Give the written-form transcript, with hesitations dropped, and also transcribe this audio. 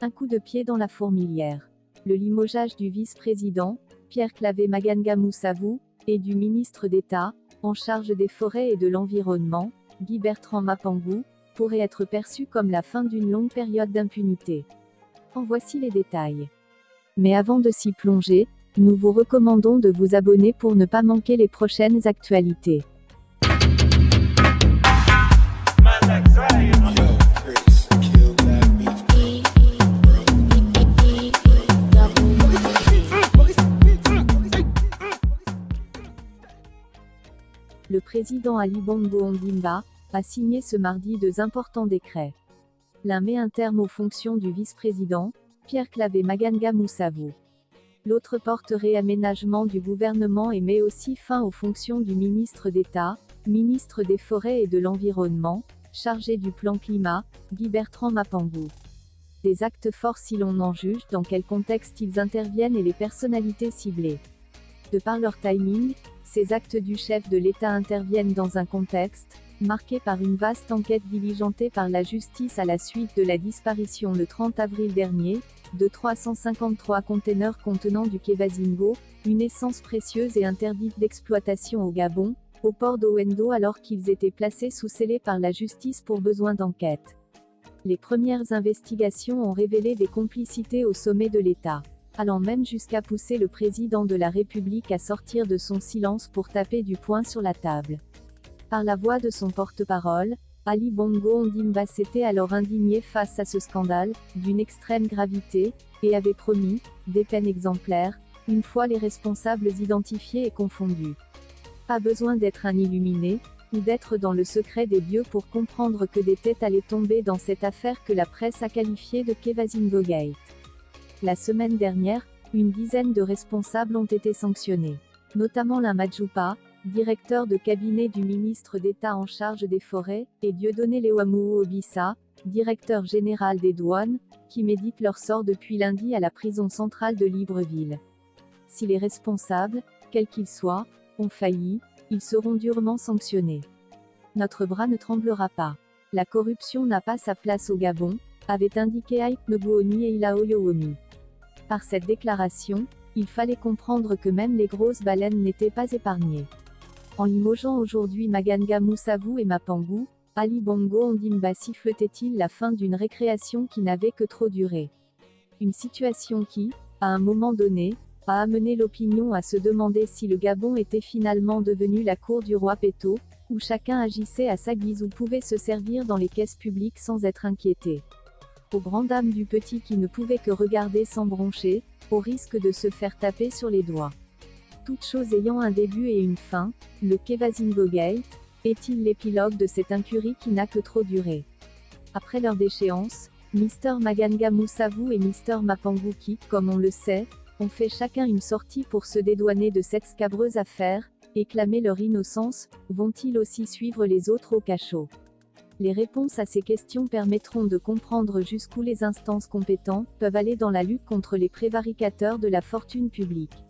Un coup de pied dans la fourmilière. Le limogeage du vice-président, Pierre Claver Maganga Moussavou, et du ministre d'État, en charge des forêts et de l'environnement, Guy Bertrand Mapangou, pourrait être perçu comme la fin d'une longue période d'impunité. En voici les détails. Mais avant de s'y plonger, nous vous recommandons de vous abonner pour ne pas manquer les prochaines actualités. Le président Ali Bongo Ondimba a signé ce mardi deux importants décrets. L'un met un terme aux fonctions du vice-président, Pierre Claver Maganga Moussavou. L'autre porte réaménagement du gouvernement et met aussi fin aux fonctions du ministre d'État, ministre des Forêts et de l'Environnement, chargé du plan climat, Guy Bertrand Mapangou. Des actes forts si l'on en juge dans quel contexte ils interviennent et les personnalités ciblées. De par leur timing, ces actes du chef de l'État interviennent dans un contexte marqué par une vaste enquête diligentée par la justice à la suite de la disparition le 30 avril dernier, de 353 containers contenant du Kevazingo, une essence précieuse et interdite d'exploitation au Gabon, au port d'Owendo alors qu'ils étaient placés sous scellé par la justice pour besoin d'enquête. Les premières investigations ont révélé des complicités au sommet de l'État, allant même jusqu'à pousser le président de la République à sortir de son silence pour taper du poing sur la table. Par la voix de son porte-parole, Ali Bongo Ondimba s'était alors indigné face à ce scandale, d'une extrême gravité, et avait promis des peines exemplaires, une fois les responsables identifiés et confondus. Pas besoin d'être un illuminé, ou d'être dans le secret des dieux pour comprendre que des têtes allaient tomber dans cette affaire que la presse a qualifiée de Kevazingo Gate. La semaine dernière, une dizaine de responsables ont été sanctionnés. Notamment Alain Madjoupa, directeur de cabinet du ministre d'État en charge des forêts, et Dieudonné Leouamou Obissa, directeur général des douanes, qui méditent leur sort depuis lundi à la prison centrale de Libreville. Si les responsables, quels qu'ils soient, ont failli, ils seront durement sanctionnés. Notre bras ne tremblera pas. La corruption n'a pas sa place au Gabon, avait indiqué Aït Nobouoni et Ilao Yowomi. Par cette déclaration, il fallait comprendre que même les grosses baleines n'étaient pas épargnées. En limogeant aujourd'hui Maganga Moussavou et Mapangou, Ali Bongo Ondimba siffletait-il la fin d'une récréation qui n'avait que trop duré. Une situation qui, à un moment donné, a amené l'opinion à se demander si le Gabon était finalement devenu la cour du roi Péto, où chacun agissait à sa guise ou pouvait se servir dans les caisses publiques sans être inquiété. Aux grandes dames du petit qui ne pouvait que regarder sans broncher, au risque de se faire taper sur les doigts. Toute chose ayant un début et une fin, le Kevazingo Gate est-il l'épilogue de cette incurie qui n'a que trop duré. Après leur déchéance, Mr Maganga Moussavou et Mr Mapangou qui, comme on le sait, ont fait chacun une sortie pour se dédouaner de cette scabreuse affaire, et clamer leur innocence, vont-ils aussi suivre les autres au cachot? Les réponses à ces questions permettront de comprendre jusqu'où les instances compétentes peuvent aller dans la lutte contre les prévaricateurs de la fortune publique.